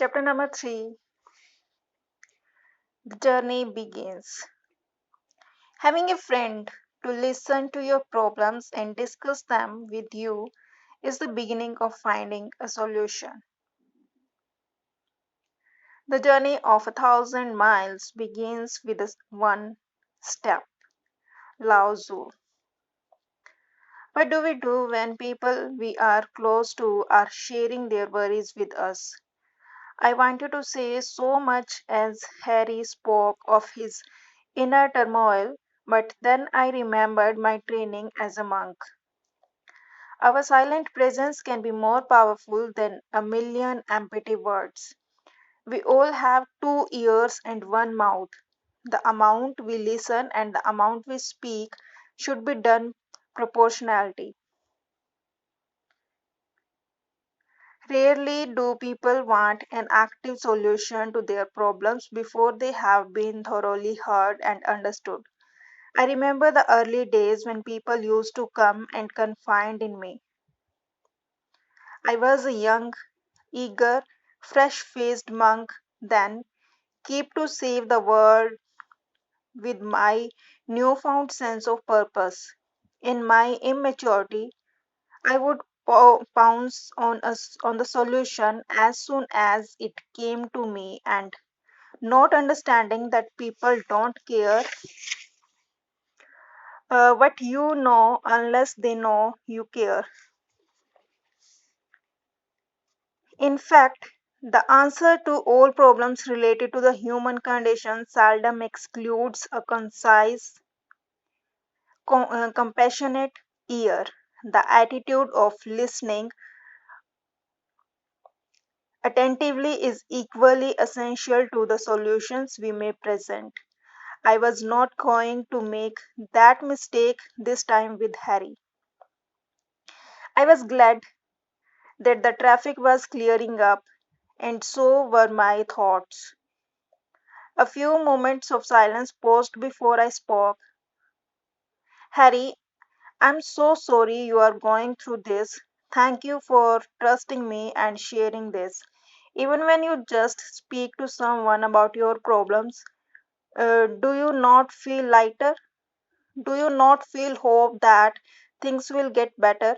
Chapter number 3. The journey begins. Having a friend to listen to your problems and discuss them with you is the beginning of finding a solution. The journey of 1,000 miles begins with one step. Lao Tzu. What do we do when people we are close to are sharing their worries with us? I wanted to say so much as Harry spoke of his inner turmoil, but then I remembered my training as a monk. Our silent presence can be more powerful than a million empty words. We all have two ears and one mouth. The amount we listen and the amount we speak should be done proportionality. Rarely do people want an active solution to their problems before they have been thoroughly heard and understood. I remember the early days when people used to come and confide in me. I was a young, eager, fresh faced monk then, keep to save the world with my newfound sense of purpose. In my immaturity, I would pounce on the solution as soon as it came to me and not understanding that people don't care what you know unless they know you care. In fact, the answer to all problems related to the human condition seldom excludes a concise, compassionate ear. The attitude of listening attentively is equally essential to the solutions we may present. I was not going to make that mistake this time with Harry. I was glad that the traffic was clearing up, and so were my thoughts. A few moments of silence paused before I spoke. Harry, I'm so sorry you are going through this. Thank you for trusting me and sharing this. Even when you just speak to someone about your problems, do you not feel lighter? Do you not feel hope that things will get better?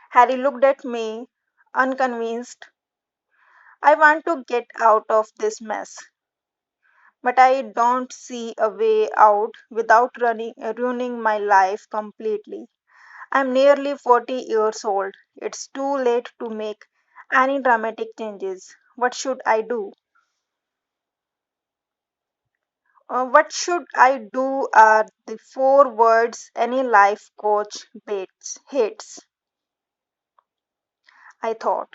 Harry looked at me, unconvinced. I want to get out of this mess, but I don't see a way out without ruining my life completely. I'm nearly 40 years old. It's too late to make any dramatic changes. What should I do? What should I do are the four words any life coach hates, I thought.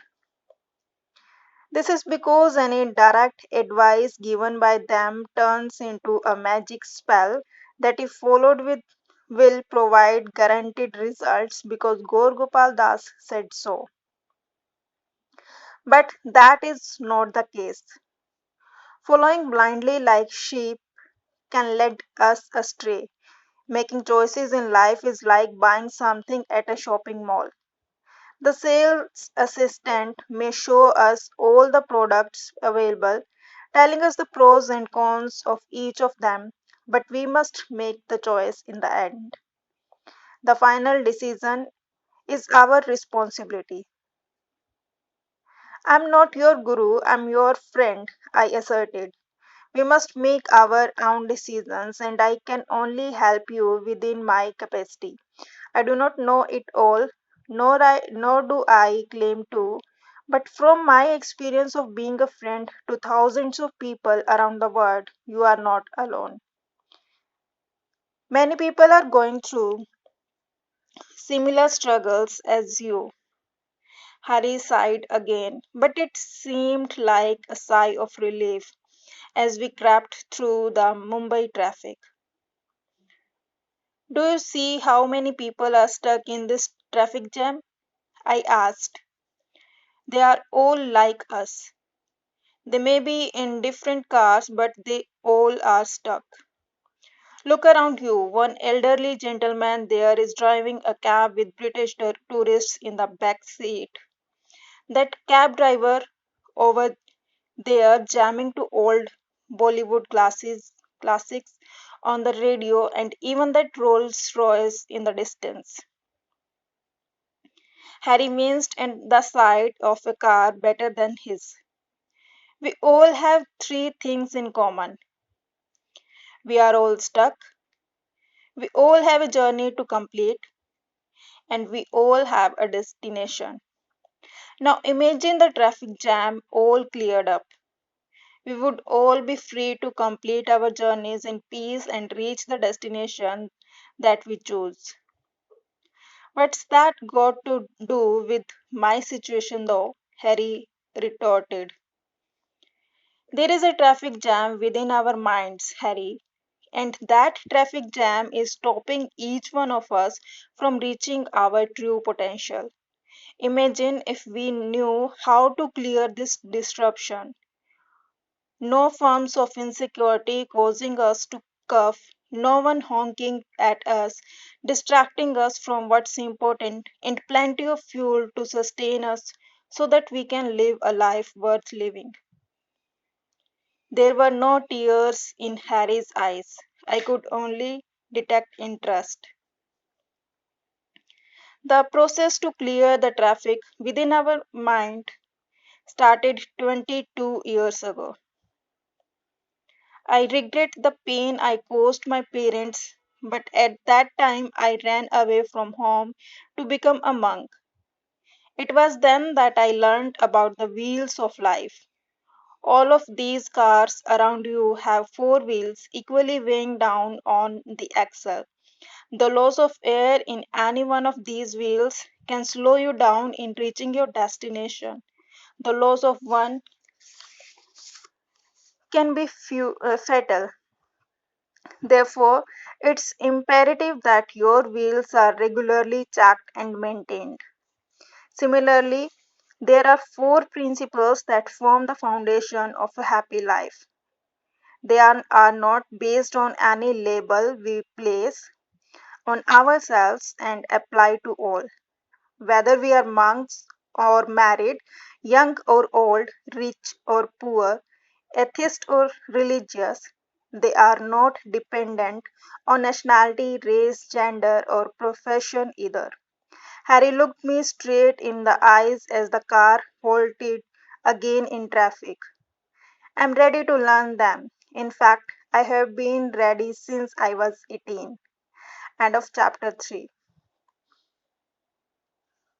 This is because any direct advice given by them turns into a magic spell that, if followed with, will provide guaranteed results because Gaur Gopal Das said so. But that is not the case. Following blindly like sheep can lead us astray. Making choices in life is like buying something at a shopping mall. The sales assistant may show us all the products available, telling us the pros and cons of each of them, but we must make the choice in the end. The final decision is our responsibility. I'm not your guru, I'm your friend, I asserted. We must make our own decisions, and I can only help you within my capacity. I do not know it all, nor do I claim to, but from my experience of being a friend to thousands of people around the world, you are not alone. Many people are going through similar struggles as you. Harry sighed again, but it seemed like a sigh of relief as we crept through the Mumbai traffic. Do you see how many people are stuck in this traffic jam? I asked. They are all like us. They may be in different cars, but they all are stuck. Look around you. One elderly gentleman there is driving a cab with British tourists in the back seat. That cab driver over there jamming to old Bollywood classics on the radio, and even that Rolls Royce in the distance. Harry winced at the sight of a car better than his. We all have three things in common. We are all stuck, we all have a journey to complete, and we all have a destination. Now imagine the traffic jam all cleared up. We would all be free to complete our journeys in peace and reach the destination that we choose. What's that got to do with my situation though? Harry retorted. There is a traffic jam within our minds, Harry, and that traffic jam is stopping each one of us from reaching our true potential. Imagine if we knew how to clear this disruption. No forms of insecurity causing us to cough, no one honking at us, distracting us from what's important, and plenty of fuel to sustain us so that we can live a life worth living. There were no tears in Harry's eyes. I could only detect interest. The process to clear the traffic within our mind started 22 years ago. I regret the pain I caused my parents, but at that time I ran away from home to become a monk. It was then that I learned about the wheels of life. All of these cars around you have four wheels equally weighing down on the axle. The loss of air in any one of these wheels can slow you down in reaching your destination. The loss of one can be fatal. Therefore, it's imperative that your wheels are regularly checked and maintained. Similarly, there are four principles that form the foundation of a happy life. They are not based on any label we place on ourselves and apply to all. Whether we are monks or married, young or old, rich or poor, atheist or religious, they are not dependent on nationality, race, gender, or profession either. Harry looked me straight in the eyes as the car halted again in traffic. I'm ready to learn them. In fact, I have been ready since I was 18. End of chapter 3.